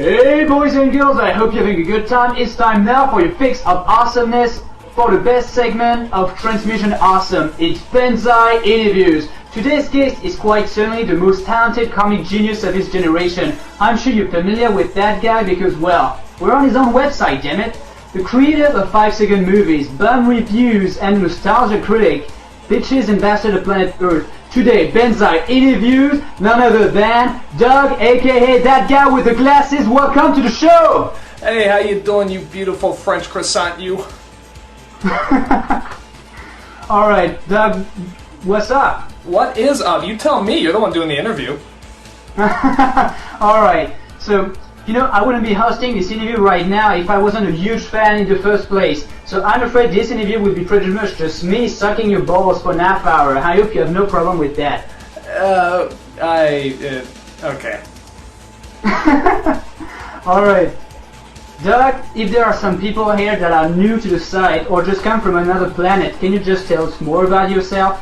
Hey boys and girls, I hope you're having a good time. It's time now for your fix of awesomeness for the best segment of Transmission Awesome. It's Benzaie Interviews. Today's guest is quite certainly the most talented comic genius of his generation. I'm sure you're familiar with that guy because, well, we're on his own website, damn it. The creator of 5-second movies, bum reviews, and nostalgia critic, bitches ambassador to planet Earth. Today, Benzaie interviews none other than Doug, aka that guy with the glasses. Welcome to the show! Hey, how you doing, you beautiful French croissant, you? Alright, Doug, what's up? What is up? You tell me, you're the one doing the interview. Alright, so, you know, I wouldn't be hosting this interview right now if I wasn't a huge fan in the first place. So I'm afraid this interview will be pretty much just me sucking your balls for an half hour. I hope you have no problem with that. Okay. Alright. Doug, if there are some people here that are new to the site or just come from another planet, can you just tell us more about yourself?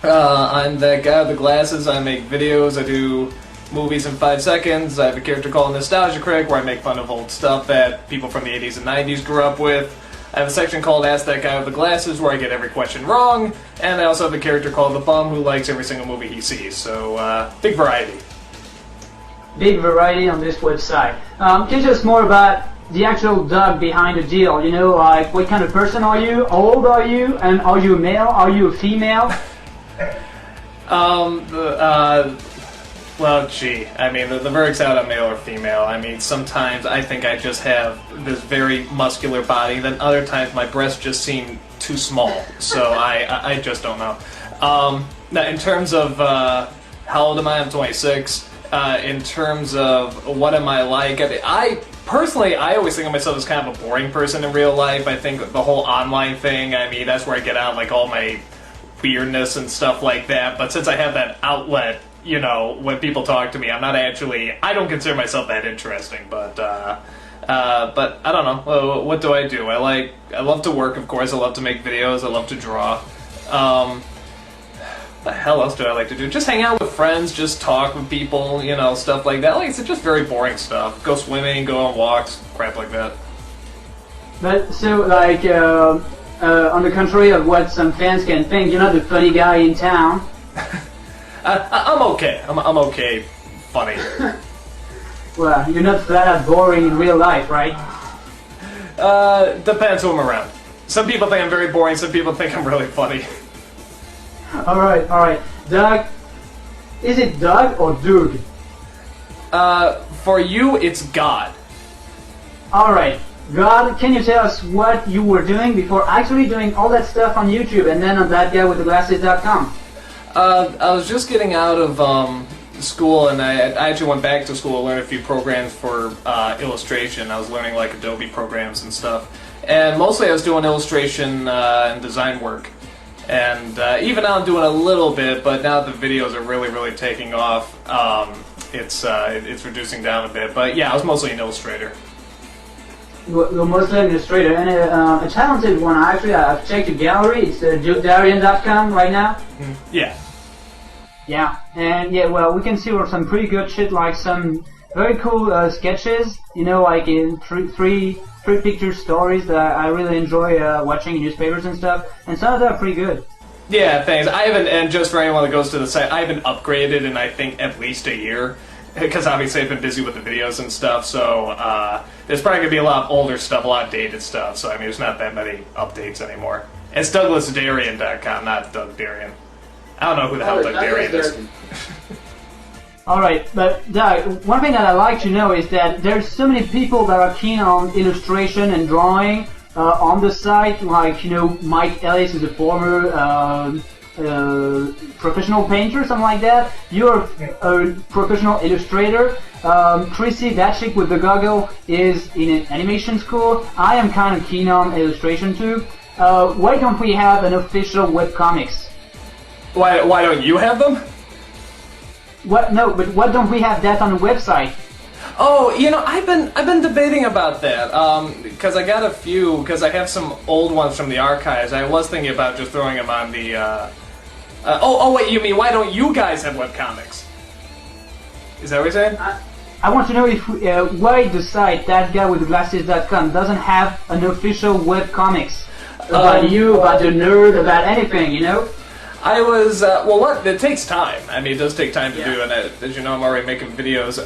I'm that guy with the glasses. I make videos, I do movies in 5 seconds. I have a character called Nostalgia Critic where I make fun of old stuff that people from the 80s and 90s grew up with. I have a section called Ask That Guy with the Glasses where I get every question wrong, and I also have a character called The Bum who likes every single movie he sees, so big variety. Big variety on this website. Can you tell us more about the actual Doug behind the deal? You know, like what kind of person are you, how old are you, and are you a male, are you a female? Well, gee, I mean, the verdict's out on male or female. I mean, sometimes I think I just have this very muscular body, then other times my breasts just seem too small, so I just don't know. Now, in terms of how old am I? I'm 26. In terms of what am I like, I personally, I always think of myself as kind of a boring person in real life. I think the whole online thing, I mean, that's where I get out, like, all my weirdness and stuff like that, but since I have that outlet, you know, when people talk to me, I don't consider myself that interesting, but I don't know, what do? I love to work, of course, I love to make videos, I love to draw. What the hell else do I like to do? Just hang out with friends, just talk with people, you know, stuff like that. Like, it's just very boring stuff. Go swimming, go on walks, crap like that. But, so, like, on the contrary of what some fans can think, you're not the funny guy in town. I'm okay. I'm okay. Funny. Well, you're not flat out boring in real life, right? Depends who I'm around. Some people think I'm very boring, some people think I'm really funny. Alright. Doug, is it Doug or Doug? For you, it's God. Alright. God, can you tell us what you were doing before actually doing all that stuff on YouTube and then on thatguywiththeglasses.com? I was just getting out of school, and I actually went back to school to learn a few programs for illustration. I was learning like Adobe programs and stuff, and mostly I was doing illustration and design work. And even now I'm doing a little bit, but now the videos are really taking off. It's reducing down a bit, but yeah, I was mostly an illustrator. You're mostly an illustrator, and a talented one. Actually, I've checked the gallery. It's JoeDarian.com right now. Yeah. Yeah, and yeah, well, we can see some pretty good shit, like some very cool sketches. You know, like in three picture stories that I really enjoy watching in newspapers and stuff. And some of them are pretty good. Yeah, thanks. I haven't, and just for anyone that goes to the site, I haven't upgraded in I think at least a year. Because obviously I've been busy with the videos and stuff, so there's probably going to be a lot of older stuff, a lot of dated stuff, so I mean there's not that many updates anymore. It's DouglasDarian.com, not Doug Darian. I don't know who the hell Doug Darian is. Alright, but Doug, one thing that I like to know is that there's so many people that are keen on illustration and drawing on the site, like, you know, Mike Ellis is a former professional painter, something like that. You're a professional illustrator. Chrissy, that chick with the goggle, is in an animation school. I am kind of keen on illustration too. Why don't we have an official webcomics? Why don't you have them? What? No, but why don't we have that on the website? Oh, you know, I've been debating about that, because I got a few, because I have some old ones from the archives. I was thinking about just throwing them on the, oh wait, you mean, why don't you guys have webcomics? Is that what you're saying? I want to know if why the site thatguywithglasses.com doesn't have an official web comics about you, about the nerd, about anything, you know? I was well. What it takes time. I mean, it does take time to do, and as you know, I'm already making videos.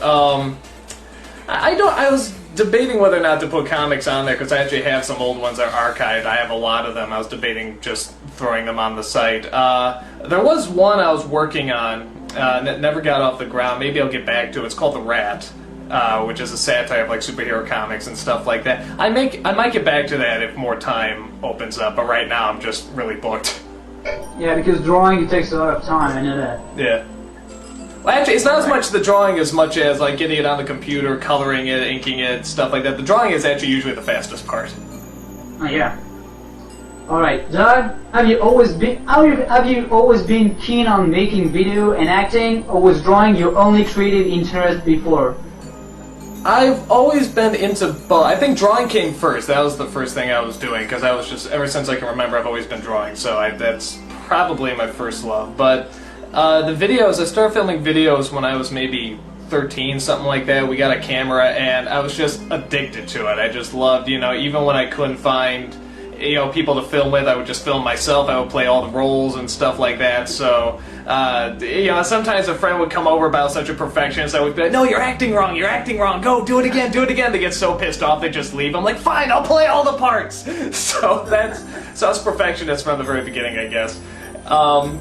I was debating whether or not to put comics on there because I actually have some old ones that are archived. I have a lot of them. I was debating just throwing them on the site. There was one I was working on that never got off the ground. Maybe I'll get back to it. It's called The Rat, which is a satire of like superhero comics and stuff like that. I might get back to that if more time opens up. But right now I'm just really booked. Yeah, because drawing it takes a lot of time. I know that. Yeah. Well, actually, it's not as much the drawing as much as like getting it on the computer, coloring it, inking it, stuff like that. The drawing is actually usually the fastest part. Oh yeah. All right, Doug. Have you always been keen on making video and acting, or was drawing your only creative interest before? I've always been into both. I think drawing came first. That was the first thing I was doing because I was just ever since I can remember, I've always been drawing. So that's probably my first love, but. The videos, I started filming videos when I was maybe 13, something like that. We got a camera, and I was just addicted to it. I just loved, even when I couldn't find, people to film with, I would just film myself. I would play all the roles and stuff like that. So, sometimes a friend would come over about such a perfectionist. I would be like, no, you're acting wrong, go, do it again. They get so pissed off, they just leave. I'm like, fine, I'll play all the parts. So I was perfectionist from the very beginning, I guess. I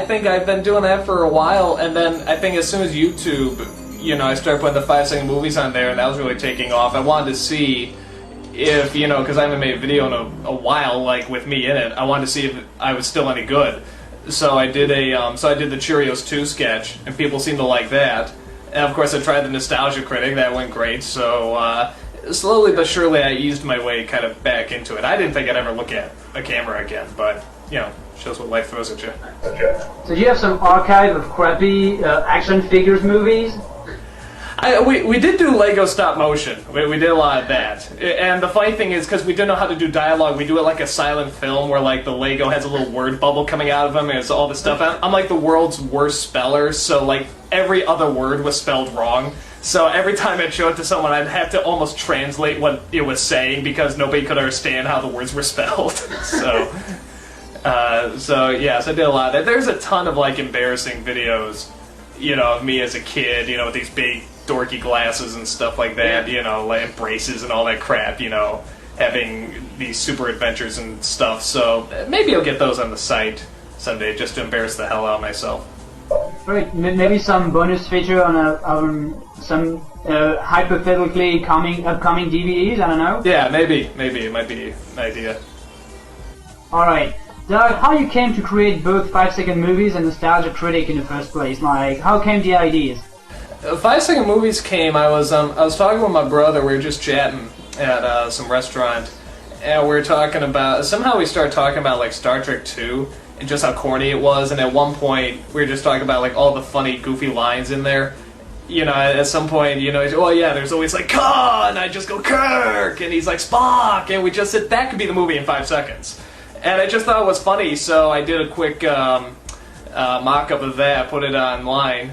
think I've been doing that for a while, and then I think as soon as YouTube, I started putting the 5-second movies on there, and that was really taking off. I wanted to see if, because I haven't made a video in a while, like, with me in it, I wanted to see if I was still any good. So I did the Cheerios 2 sketch, and people seemed to like that. And of course I tried the Nostalgia Critic, that went great, so, slowly but surely I eased my way kind of back into it. I didn't think I'd ever look at a camera again, but, shows what life throws at you. So do you have some archive of crappy action figures movies? We did do Lego stop motion. We did a lot of that. And the funny thing is, because we didn't know how to do dialogue, we do it like a silent film where like the Lego has a little word bubble coming out of them and it's all this stuff. I'm like the world's worst speller, so like every other word was spelled wrong. So every time I'd show it to someone, I'd have to almost translate what it was saying because nobody could understand how the words were spelled. So I did a lot of that. There's a ton of like embarrassing videos, of me as a kid, with these big dorky glasses and stuff like that, like braces and all that crap, having these super adventures and stuff. So maybe I'll get those on the site someday just to embarrass the hell out of myself. Right, maybe some bonus feature on some hypothetically upcoming DVDs, I don't know. Yeah, maybe it might be an idea. Alright, Doug, how you came to create both 5-second movies and Nostalgia Critic in the first place? Like, how came the ideas? 5-second movies came, I was talking with my brother, we were just chatting at some restaurant, and we were talking about, somehow we started talking about like Star Trek 2, and just how corny it was, and at one point, we were just talking about like all the funny, goofy lines in there. At some point, well, yeah, there's always like, Khan, and I just go, Kirk, and he's like, Spock, and we just said, that could be the movie in 5 seconds. And I just thought it was funny, so I did a quick mock-up of that, put it online,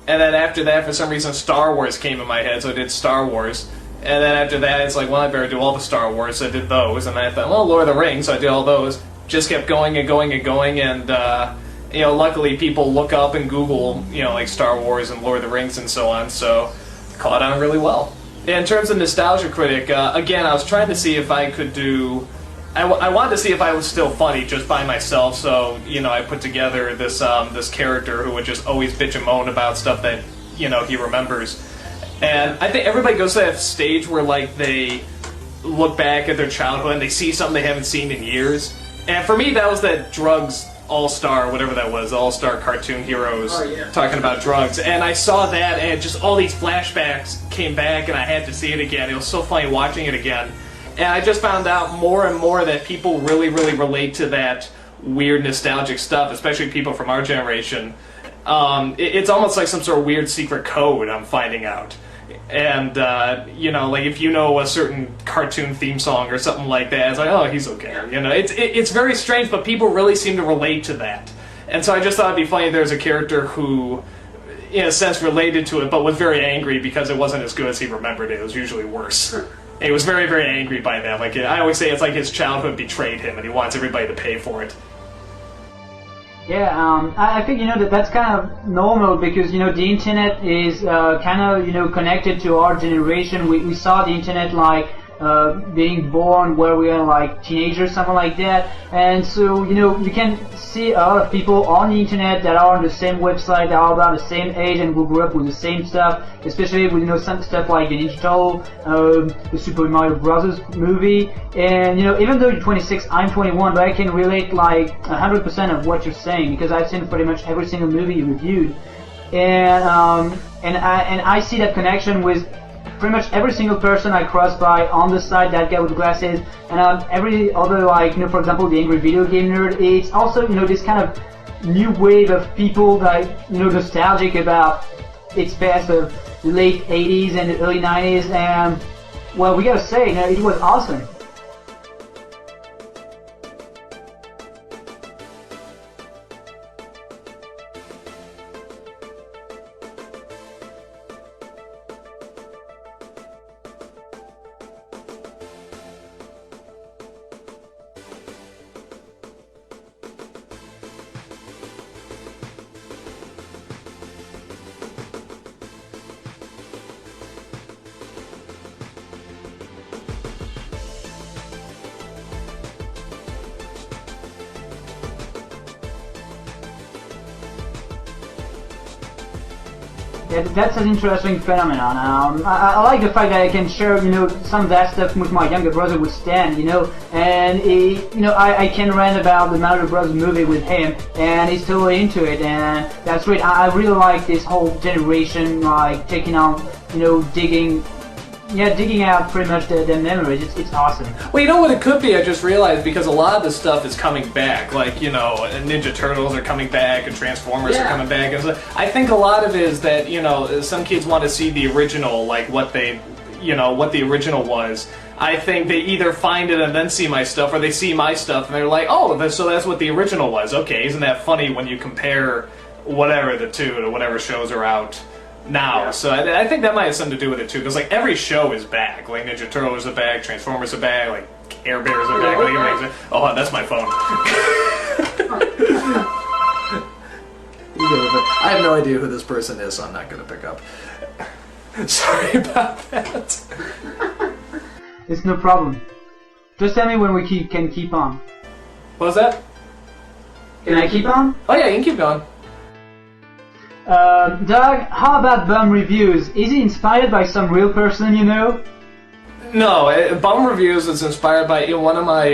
and then after that, for some reason, Star Wars came in my head, so I did Star Wars. And then after that, it's like, well, I better do all the Star Wars, so I did those. And then I thought, well, Lord of the Rings, so I did all those. Just kept going and going and going, and, luckily people look up and Google, like Star Wars and Lord of the Rings and so on, so caught on really well. In terms of Nostalgia Critic, again, I was trying to see if I could do... I wanted to see if I was still funny just by myself, so, I put together this this character who would just always bitch and moan about stuff that, he remembers. And I think everybody goes to that stage where, like, they look back at their childhood and they see something they haven't seen in years. And for me, that was that Drugs All-Star, whatever that was, All-Star Cartoon Heroes, talking about drugs. And I saw that, and just all these flashbacks came back, and I had to see it again. It was so funny watching it again. And I just found out more and more that people really, really relate to that weird nostalgic stuff, especially people from our generation. It's almost like some sort of weird secret code I'm finding out. And, like if you know a certain cartoon theme song or something like that, it's like, oh, he's okay. It's very strange, but people really seem to relate to that. And so I just thought it'd be funny if there's a character who, in a sense, related to it, but was very angry because it wasn't as good as he remembered it. It was usually worse. He was very, very angry by that. Like, I always say it's like his childhood betrayed him, and he wants everybody to pay for it. Yeah, I think, that's kind of normal because, the internet is kind of, connected to our generation. We saw the internet like being born where we are like teenagers, something like that. And so, you can see a lot of people on the internet that are on the same website, that are about the same age and who grew up with the same stuff, especially with, some stuff like the Ninja Turtle, the Super Mario Bros. Movie. And, even though you're 26, I'm 21, but I can relate like 100% of what you're saying because I've seen pretty much every single movie you reviewed. And I see that connection with pretty much every single person I cross by on the site, that guy with glasses, and every other, like, for example, the Angry Video Game Nerd. It's also, this kind of new wave of people that, nostalgic about its past of the late 80s and the early 90s, and, well, we gotta say, it was awesome. Yeah, that's an interesting phenomenon. I like the fact that I can share, some of that stuff with my younger brother with Stan, and I can rant about the Mario Bros. Movie with him, and he's totally into it, and that's great. I really like this whole generation, like, taking on, digging out pretty much the memories. It's awesome. Well, you know what it could be? I just realized because a lot of this stuff is coming back. Like, Ninja Turtles are coming back and Transformers are coming back. And so I think a lot of it is that, some kids want to see the original, like what the original was. I think they either find it and then see my stuff, or they see my stuff and they're like, oh, so that's what the original was. Okay, isn't that funny when you compare whatever the two to whatever shows are out now? So I think that might have something to do with it too, because like every show is back. Like Ninja Turtles are back, Transformers are back, like Air Bears are back. Like everything's back. Oh, that's my phone. I have no idea who this person is, so I'm not going to pick up. Sorry about that. It's no problem. Just tell me when we can keep on. What was that? Can I keep on? Oh yeah, you can keep going. Doug, how about Bum Reviews? Is he inspired by some real person you know? No, Bum Reviews is inspired by one of my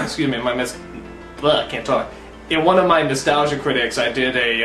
excuse me, I can't talk. In one of my nostalgia critics, I did a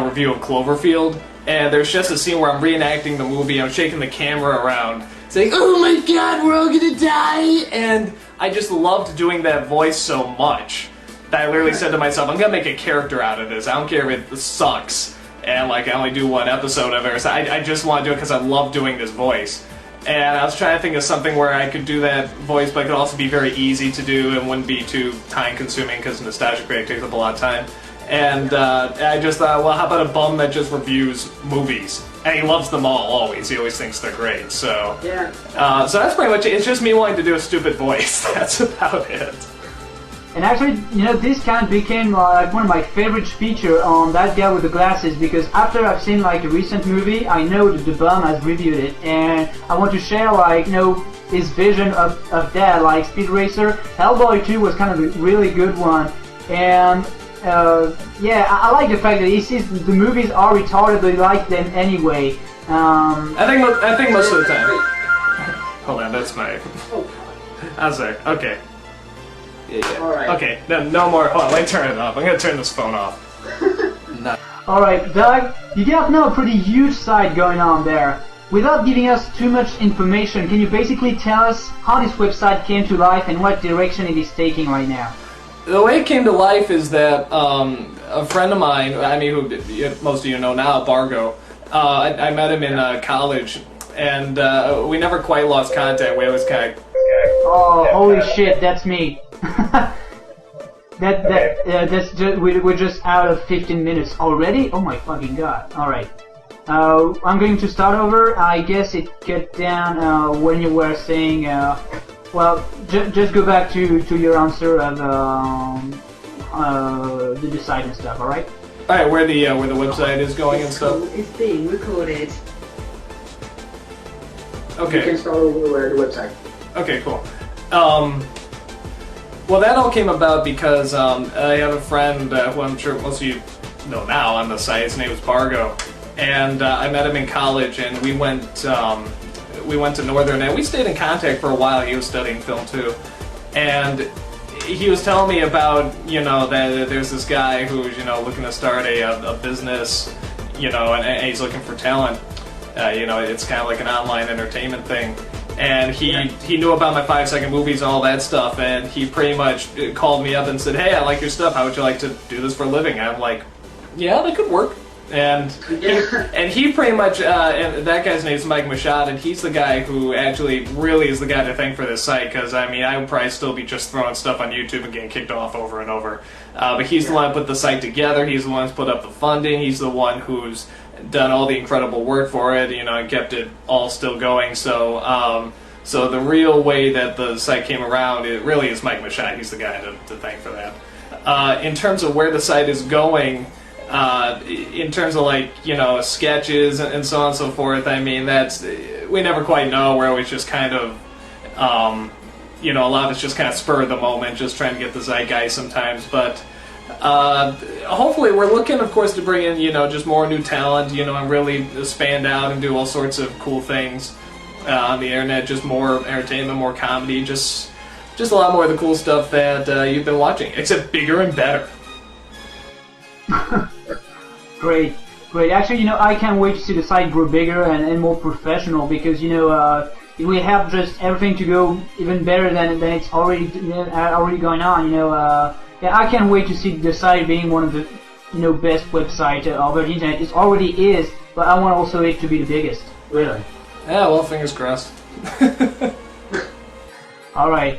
review of Cloverfield, and there's just a scene where I'm reenacting the movie. I'm shaking the camera around, saying, "Oh my God, we're all gonna die!" And I just loved doing that voice so much that I literally said to myself, I'm gonna make a character out of this. I don't care if it sucks, and like I only do one episode of it. So I just want to do it because I love doing this voice. And I was trying to think of something where I could do that voice, but it could also be very easy to do and wouldn't be too time-consuming because Nostalgia Critic takes up a lot of time. And I just thought, well, how about a bum that just reviews movies? And he loves them all, always. He always thinks they're great. So yeah. So that's pretty much it. It's just me wanting to do a stupid voice. That's about it. And actually, this kind of became like one of my favorite features on That Guy with the Glasses, because after I've seen like a recent movie, I know that the bum has reviewed it, and I want to share like, his vision of that, like Speed Racer. Hellboy 2 was kind of a really good one, and yeah, I like the fact that he sees the movies are retarded, but he likes them anyway. I think most of the time. Hold on, that's my. I was like, okay. Yeah. Alright. Okay, no more. Hold on, let me turn it off. I'm gonna turn this phone off. No. Alright, Doug, you got now a pretty huge site going on there. Without giving us too much information, can you basically tell us how this website came to life and what direction it is taking right now? The way it came to life is that a friend of mine, who most of you know now, Bargo, I met him in college, and we never quite lost contact. We always kind of... Oh, holy shit, that's me. We're just out of 15 minutes already. Oh my fucking god! All right, I'm going to start over. I guess it cut down when you were saying. Well, just go back to your answer of the site and stuff. All right. All right, where the website is going and stuff. It's being recorded. Okay. You can start over the website. Okay, cool. Well, that all came about because I have a friend who I'm sure most of you know now on the site. His name is Bargo, and I met him in college, and we went to Northern, and we stayed in contact for a while. He was studying film too, and he was telling me about that there's this guy who's looking to start a business, and he's looking for talent. It's kind of like an online entertainment thing. And he knew about my 5-second movies and all that stuff, and he pretty much called me up and said, "Hey, I like your stuff. How would you like to do this for a living?" And I'm like, "Yeah, that could work." And he pretty much, and that guy's name is Mike Machad, and he's the guy who actually really is the guy to thank for this site, because I mean, I would probably still be just throwing stuff on YouTube and getting kicked off over and over. But he's the one who put the site together. He's the one who's put up the funding. He's the one who's done all the incredible work for it, and kept it all still going. So the real way that the site came around, it really is Mike Machad. He's the guy to thank for that. In terms of where the site is going, in terms of sketches and so on and so forth, I mean, we never quite know. We're always just kind of, a lot of it's just kind of spur of the moment, just trying to get the zeitgeist sometimes, but hopefully we're looking, of course, to bring in, just more new talent, and really expand out and do all sorts of cool things on the internet, just more entertainment, more comedy, just a lot more of the cool stuff that you've been watching, except bigger and better. Great. Actually, I can't wait to see the site grow bigger and more professional, because, it will help just everything to go even better than it's already going on, Yeah, I can't wait to see the site being one of the, best websites over the internet. It already is, but I want also it to be the biggest. Really? Yeah, well, fingers crossed. Alright.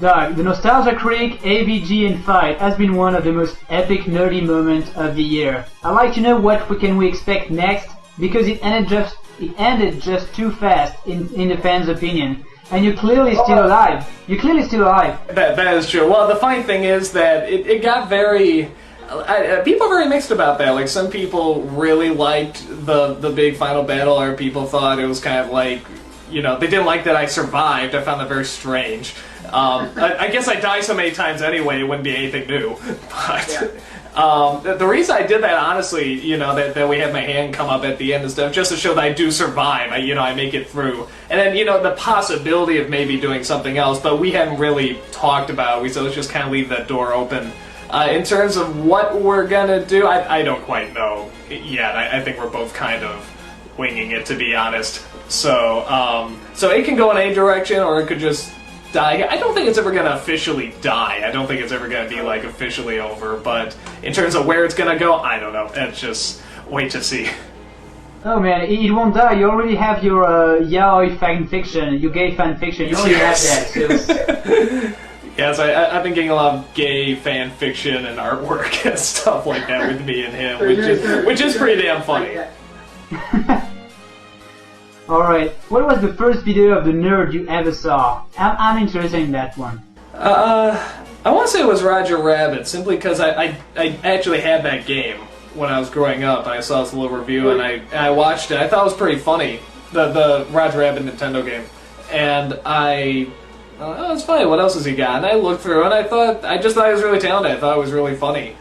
Doug, the Nostalgia Critic AVG in Fight has been one of the most epic nerdy moments of the year. I'd like to know what we expect next, because it ended just too fast in the fans' opinion. And you're clearly still alive. That is true. Well, the funny thing is that it got very... people are very mixed about that. Like, some people really liked the big final battle, or people thought it was kind of like, they didn't like that I survived. I found that very strange. I guess I die so many times anyway, it wouldn't be anything new. But the reason I did that, honestly, that we had my hand come up at the end and stuff, just to show that I do survive. I make it through. And then, the possibility of maybe doing something else, but we hadn't really talked about it, so let's just kind of leave that door open. In terms of what we're gonna do, I don't quite know yet. I think we're both kind of winging it, to be honest. So it can go in any direction, or it could just die. I don't think it's ever gonna officially die. I don't think it's ever gonna be officially over. But in terms of where it's gonna go, I don't know. It's just wait to see. Oh man, it won't die. You already have your yaoi fan fiction, your gay fan fiction. You already have that. So. Yes, I've been getting a lot of gay fan fiction and artwork and stuff like that with me and him, which is pretty damn funny. Alright, what was the first video of the nerd you ever saw? I'm interested in that one. I want to say it was Roger Rabbit, simply because I actually had that game when I was growing up, and I saw this little review, and I watched it. I thought it was pretty funny, the Roger Rabbit Nintendo game. And oh, it's funny, what else has he got? And I looked through, and I just thought he was really talented. I thought it was really funny.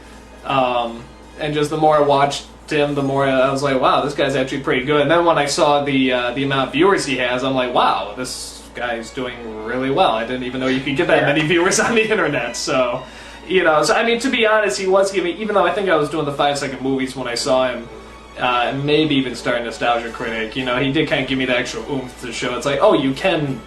And just the more I watched him, the more I was like, wow, this guy's actually pretty good. And then when I saw the amount of viewers he has, I'm like, wow, this guy's doing really well. I didn't even know you could get that many viewers on the internet. So, so I mean, to be honest, he was giving, even though I think I was doing the 5-second movies when I saw him, maybe even starting Nostalgia Critic, he did kind of give me the extra oomph to show it's like, oh, you can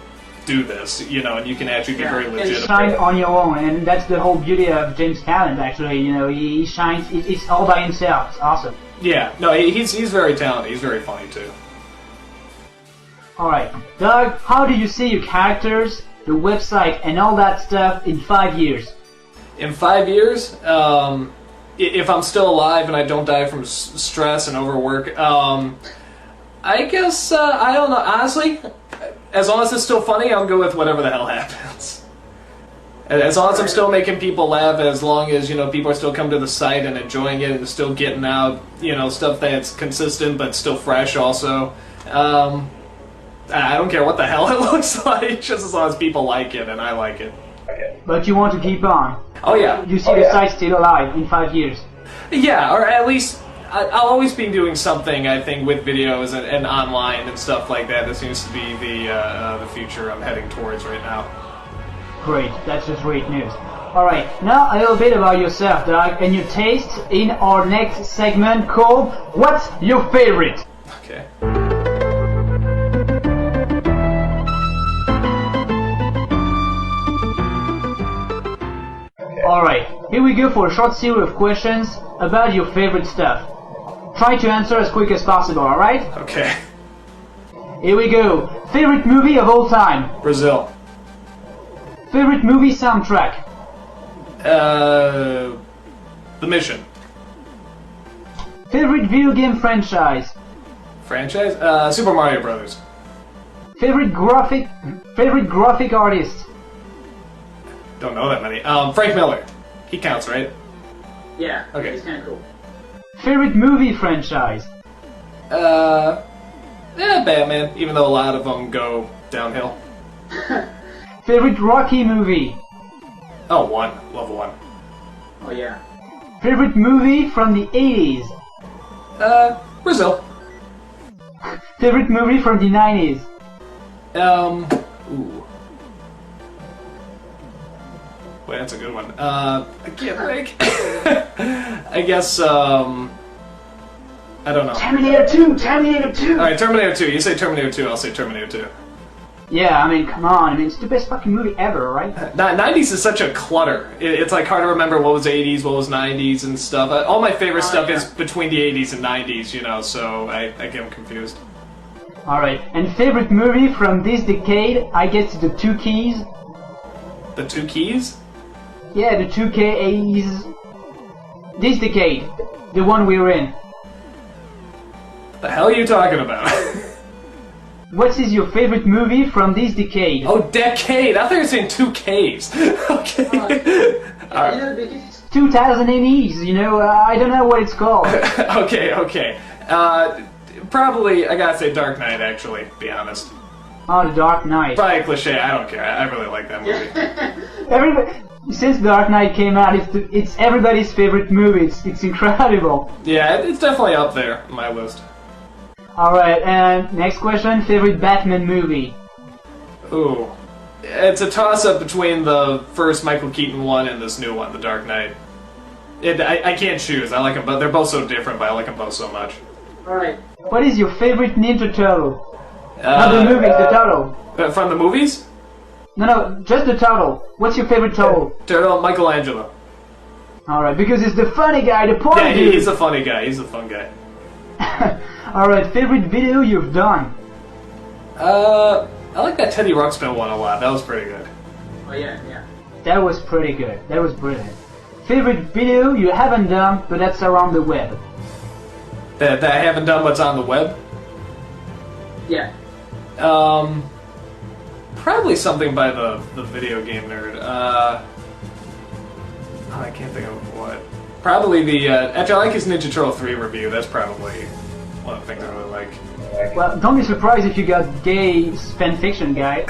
do this, and you can actually be very legitimate. And shine on your own, and that's the whole beauty of James' talent, actually. He shines, it's all by himself. It's awesome. Yeah, no, he's very talented. He's very funny, too. Alright, Doug, how do you see your characters the website, and all that stuff in 5 years? In 5 years, if I'm still alive and I don't die from stress and overwork, I guess, I don't know, honestly, as long as it's still funny, I'll go with whatever the hell happens. As long as I'm still making people laugh, as long as, people are still coming to the site and enjoying it and still getting out, stuff that's consistent but still fresh also. I don't care what the hell it looks like, just as long as people like it and I like it. But you want to keep on? Oh yeah. You see the site still alive in 5 years? Yeah, or at least I'll always be doing something, I think, with videos and online and stuff like that. That seems to be the future I'm heading towards right now. Great, that's just great news. Alright, now a little bit about yourself, Doug, and your tastes in our next segment called What's Your Favorite? Okay. Alright, here we go for a short series of questions about your favorite stuff. Try to answer as quick as possible, alright? Okay. Here we go. Favorite movie of all time? Brazil. Favorite movie soundtrack? The Mission. Favorite video game franchise? Franchise? Super Mario Brothers. Favorite graphic artist? Don't know that many. Frank Miller. He counts, right? Yeah, Okay. he's kind of cool. Favorite movie franchise? Batman, even though a lot of them go downhill. Favorite Rocky movie? Oh, one. Love one. Oh yeah. Favorite movie from the 80s? Brazil. Favorite movie from the 90s? Ooh. Wait, that's a good one. I can't think. I guess, I don't know. Terminator 2! Terminator 2! Alright, Terminator 2. You say Terminator 2, I'll say Terminator 2. Yeah, I mean, come on. I mean, it's the best fucking movie ever, right? 90s is such a clutter. It's like hard to remember what was 80s, what was 90s and stuff. All my favorite stuff is between the 80s and 90s, so I get them confused. Alright, and favorite movie from this decade, I guess the Two Keys. The Two Keys? Yeah, the 2Ks. This decade, the one we're in. The hell are you talking about? What is your favorite movie from this decade? Oh, decade! I thought you were saying 2Ks. Okay. Alright. Yeah, because 2000 NEs, I don't know what it's called. Okay. Probably, I gotta say Dark Knight, actually, to be honest. Oh, The Dark Knight. Probably a cliche, I don't care. I really like that movie. Since The Dark Knight came out, it's everybody's favorite movie. It's incredible. Yeah, it's definitely up there on my list. Alright, and next question, favorite Batman movie? Ooh. It's a toss-up between the first Michael Keaton one and this new one, The Dark Knight. I can't choose. I like them both. They're both so different, but I like them both so much. alright. What is your favorite Ninja Turtle? Not the movie, the turtle. From the movies? No, just the turtle. What's your favorite turtle? Turtle, Michelangelo. Alright, because it's the funny guy, the poor Yeah, dude. he's a funny guy. He's a fun guy. Alright, favorite video you've done? I like that Teddy Ruxpin one a lot. That was pretty good. Oh yeah. That was pretty good. That was brilliant. Favorite video you haven't done, but that's around the web? That I haven't done what's on the web? Yeah. Probably something by the video game nerd. I can't think of what. Probably the, actually I like his Ninja Turtle 3 review. That's probably one of the things I really like. Well, don't be surprised if you got gay fanfiction guy.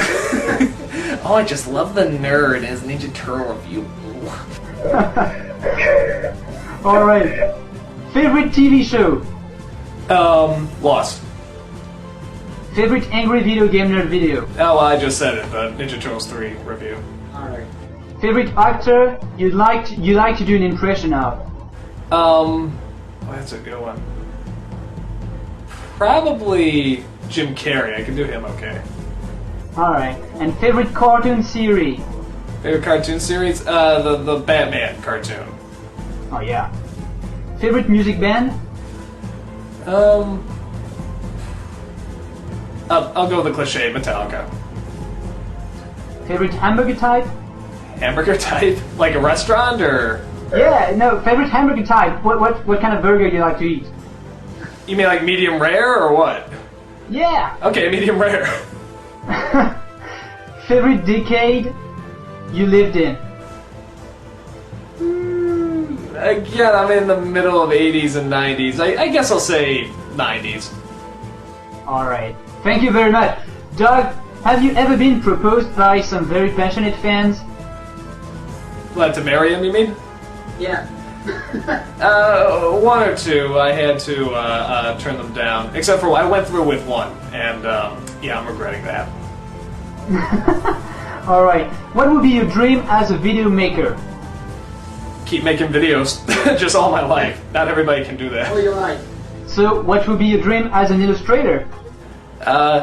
Oh, I just love the nerd and his Ninja Turtle review. Alright. Favorite TV show? Lost. Favorite angry video game nerd video? Oh, well, I just said it, the Ninja Turtles 3 review. Alright. Favorite actor you like to do an impression of? Oh, that's a good one. Probably Jim Carrey. I can do him okay. Alright. And favorite cartoon series? Favorite cartoon series? The Batman cartoon. Oh yeah. Favorite music band? I'll go with the cliche, Metallica. Favorite hamburger type? Hamburger type? Like a restaurant, or? Yeah, no, favorite hamburger type. What kind of burger do you like to eat? You mean like medium rare, or what? Yeah! Okay, medium rare. Favorite decade you lived in? Again, I'm in the middle of 80s and 90s. I guess I'll say 90s. Alright. Thank you very much. Doug, have you ever been proposed by some very passionate fans? Glad to marry him, you mean? Yeah. One or two. I had to turn them down. Except for I went through with one, and yeah, I'm regretting that. Alright. What would be your dream as a video maker? Keep making videos just all my life. Not everybody can do All that. your life. So, what would be your dream as an illustrator?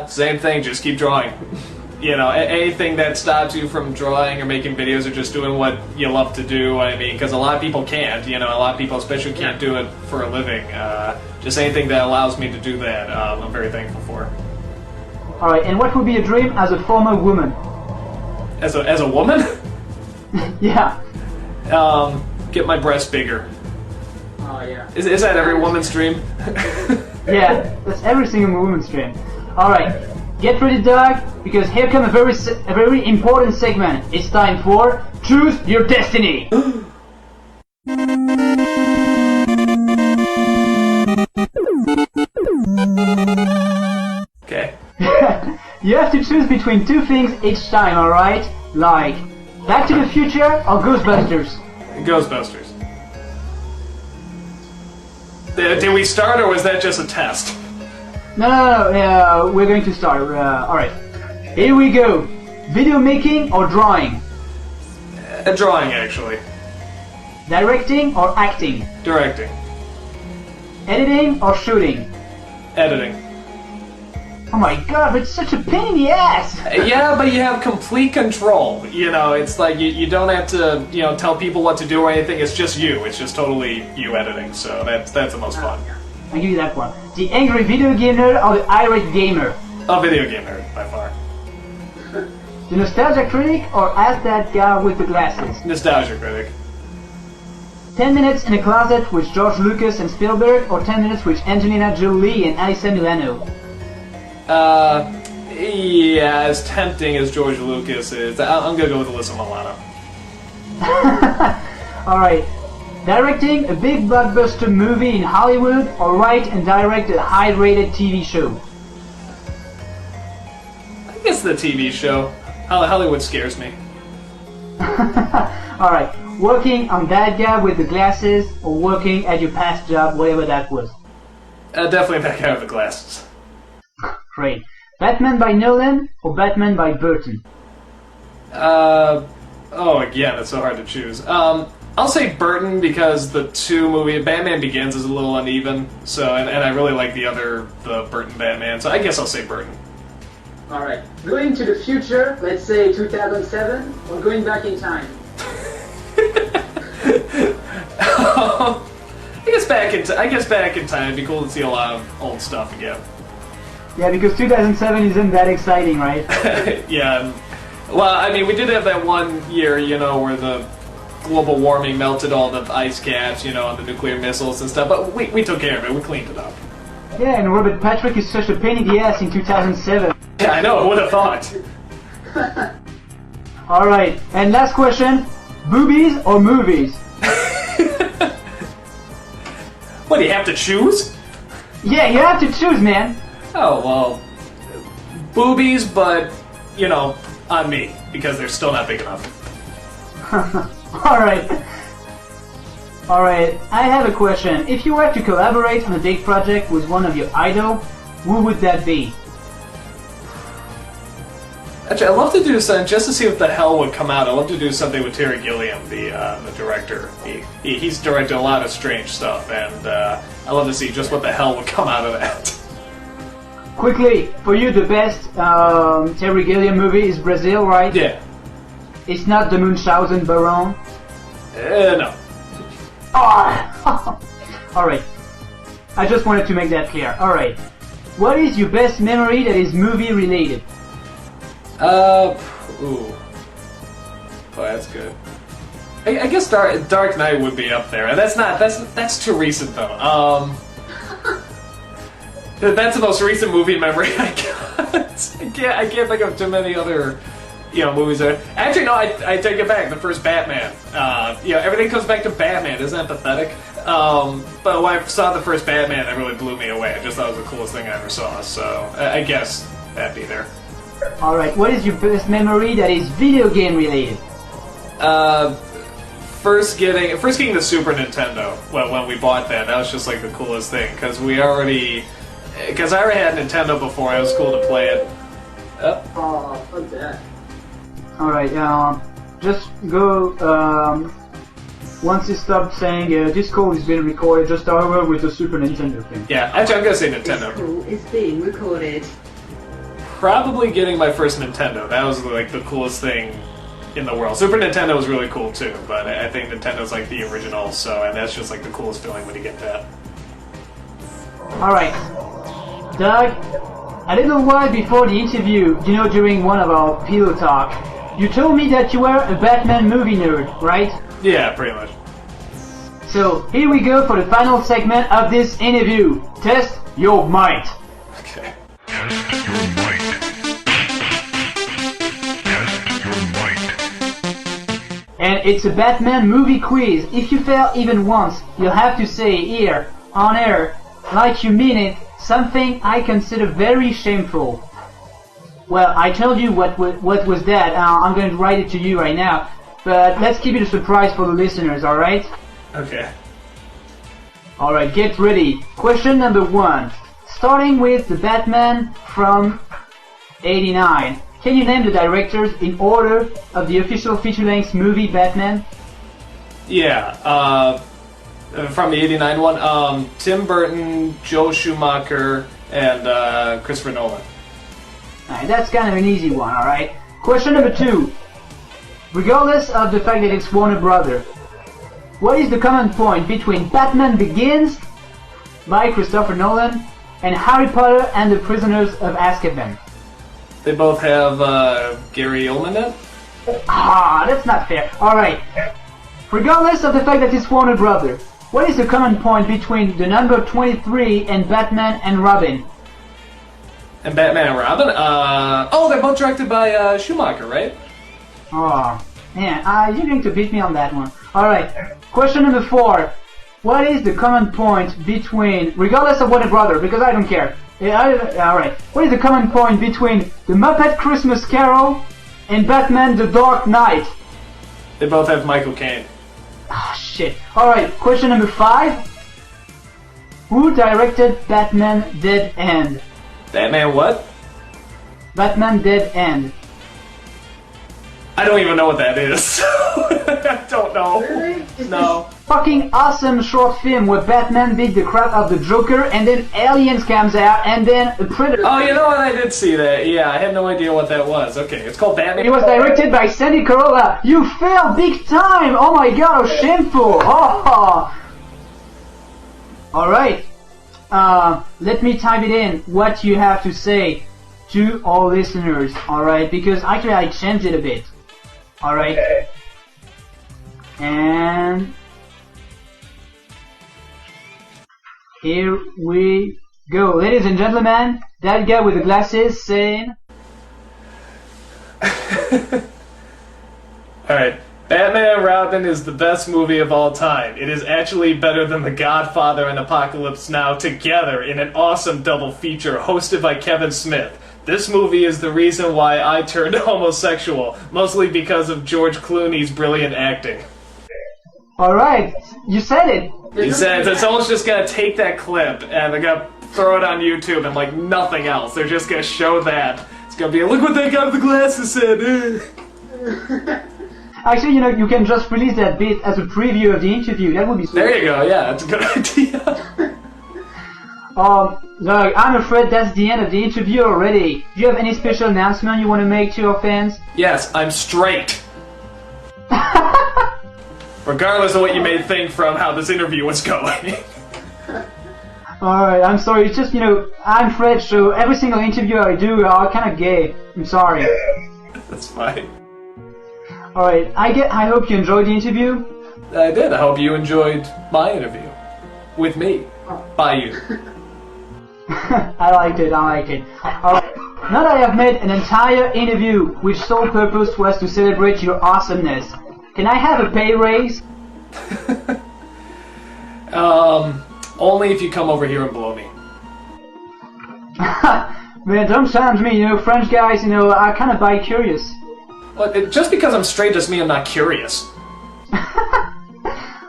Same thing, just keep drawing. You know, anything that stops you from drawing or making videos or just doing what you love to do, I mean, because a lot of people can't, you know, a lot of people especially can't do it for a living. Just anything that allows me to do that, I'm very thankful for. Alright, and what would be your dream as a former woman? As a woman? Yeah. Get my breasts bigger. Oh yeah. Is that every woman's dream? Yeah, that's every single woman's dream. Alright, get ready, Doug, because here comes a very important segment. It's time for Choose Your Destiny! Okay. You have to choose between two things each time, alright? Like, Back to the Future or Ghostbusters? Ghostbusters. Did we start, or was that just a test? No, we're going to start. Alright. Here we go. Video making or drawing? A drawing, actually. Directing or acting? Directing. Editing or shooting? Editing. Oh my god, it's such a pain in the ass! Yeah, but you have complete control. You know, it's like you don't have to, you know, tell people what to do or anything. It's just you. It's just totally you editing. So that's the most fun. I'll give you that one. The angry video gamer or the irate gamer? A video game nerd, by far. The nostalgia critic or ask that guy with the glasses? Nostalgia critic. 10 minutes in a closet with George Lucas and Spielberg or 10 minutes with Angelina Jolie and Alyssa Milano? Yeah, as tempting as George Lucas is, I'm gonna go with Alyssa Milano. Alright. Directing a big blockbuster movie in Hollywood or write and direct a high-rated TV show? I guess the TV show. Hollywood scares me. Alright. Working on that guy with the glasses or working at your past job, whatever that was? Definitely that guy with the glasses. Great. Batman by Nolan or Batman by Burton? Again, it's so hard to choose. I'll say Burton because the Batman Begins is a little uneven, so, and I really like the Burton Batman, so I guess I'll say Burton. Alright. Going to the future, let's say 2007, or going back in time? I guess back in time, it'd be cool to see a lot of old stuff again. Yeah, because 2007 isn't that exciting, right? Yeah. Well, I mean, we did have that one year, you know, where the global warming melted all the ice caps, you know, and the nuclear missiles and stuff, but we took care of it. We cleaned it up. Yeah, and Robert Patrick is such a pain in the ass in 2007. Yeah, I know. Who would have thought? Alright, and last question. Boobies or movies? What, do you have to choose? Yeah, you have to choose, man. Oh, well, boobies, but, you know, on me, because they're still not big enough. Alright. Alright, I have a question. If you were to collaborate on a big project with one of your idols, who would that be? Actually, I'd love to do something just to see what the hell would come out. I'd love to do something with Terry Gilliam, the director. He's directed a lot of strange stuff, and I'd love to see just what the hell would come out of that. Quickly, for you the best Terry Gilliam movie is Brazil, right? Yeah. It's not the Munchausen Baron? No. Oh! Alright. I just wanted to make that clear. Alright. What is your best memory that is movie related? but that's good. I guess Dark Knight would be up there. And that's too recent though. That's the most recent movie memory I got. I can't think of too many other, movies there. Actually, no, I take it back. The first Batman. Everything comes back to Batman. Isn't that pathetic? But when I saw the first Batman, that really blew me away. I just thought it was the coolest thing I ever saw. So I guess that'd be there. All right. What is your best memory that is video game related? First getting the Super Nintendo. Well, when we bought that was just like the coolest thing because I already had Nintendo before. It was cool to play it. Oh, fuck that. All right. Just go. Once you stop saying this call is being recorded, just start over with the Super Nintendo thing. Yeah, actually, I'm gonna say Nintendo. This call is being recorded. Probably getting my first Nintendo. That was like the coolest thing in the world. Super Nintendo was really cool too, but I think Nintendo's like the original, and that's just like the coolest feeling when you get that. Alright. Doug, a little while before the interview, during one of our pillow talk, you told me that you were a Batman movie nerd, right? Yeah, pretty much. So, here we go for the final segment of this interview. Test your might. Okay. Test your might. Test your might. And it's a Batman movie quiz. If you fail even once, you'll have to say here, on air, like you mean it, something I consider very shameful. Well, I told you what was that. I'm going to write it to you right now. But let's keep it a surprise for the listeners, alright? Okay. Alright, get ready. Question number 1. Starting with the Batman from '89. Can you name the directors in order of the official feature-length movie Batman? Yeah, from the '89 one, Tim Burton, Joe Schumacher, and Christopher Nolan. Alright, that's kind of an easy one, alright? Question number 2. Regardless of the fact that it's Warner Brothers, what is the common point between Batman Begins by Christopher Nolan and Harry Potter and the Prisoners of Azkaban? They both have Gary Oldman in it? That's not fair. Alright. Regardless of the fact that it's Warner Brothers, what is the common point between the number 23 and Batman and Robin? And Batman and Robin? They're both directed by Schumacher, right? Oh, man, you're going to beat me on that one. Alright, question number 4. What is the common point between, regardless of Warner Brothers, because I don't care. Alright, what is the common point between The Muppet Christmas Carol and Batman The Dark Knight? They both have Michael Caine. Shit. Alright, question number 5. Who directed Batman Dead End? Batman what? Batman Dead End. I don't even know what that is. I don't know. Really? No. Fucking awesome short film where Batman beat the crap out of the Joker and then aliens comes out and then a predator. Oh, you know what? I did see that. Yeah, I had no idea what that was. Okay, it's called Batman. It was directed by Sandy Corolla. You failed big time! Oh my god, how shameful! Oh. Alright. Let me type it in what you have to say to all listeners, alright? Because actually I changed it a bit. Alright? Okay. And here we go. Ladies and gentlemen, that guy with the glasses saying... Alright. Batman and Robin is the best movie of all time. It is actually better than The Godfather and Apocalypse Now together in an awesome double feature hosted by Kevin Smith. This movie is the reason why I turned homosexual, mostly because of George Clooney's brilliant acting. Alright, you said it. He said that someone's just gonna take that clip and they're gonna throw it on YouTube and like nothing else. They're just gonna show that. It's gonna be, look what that guy with the glasses said. Actually, you can just release that bit as a preview of the interview. That would be sweet. There you go, yeah, that's a good idea. Look, I'm afraid that's the end of the interview already. Do you have any special announcement you want to make to your fans? Yes, I'm straight. Regardless of what you may think from how this interview was going. Alright, I'm sorry. It's just, I'm Fred, so every single interview I do are kind of gay. I'm sorry. That's fine. Alright, I hope you enjoyed the interview. I did. I hope you enjoyed my interview. With me. By you. I liked it. Alright, now that I have made an entire interview which sole purpose was to celebrate your awesomeness, can I have a pay raise? Only if you come over here and blow me. Man, don't challenge me, French guys, are kind of bi-curious. But just because I'm straight doesn't mean I'm not curious.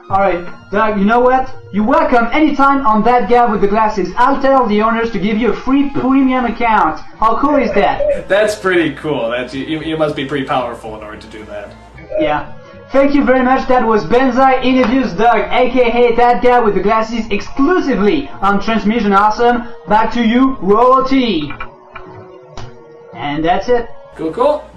Alright, Doug, you know what? You're welcome anytime on that guy with the glasses. I'll tell the owners to give you a free premium account. How cool is that? That's pretty cool. You must be pretty powerful in order to do that. Yeah. Thank you very much. That was Benzaie interviews Doug, aka that guy with the glasses, exclusively on Transmission Awesome. Back to you, Royalty. And that's it. Cool.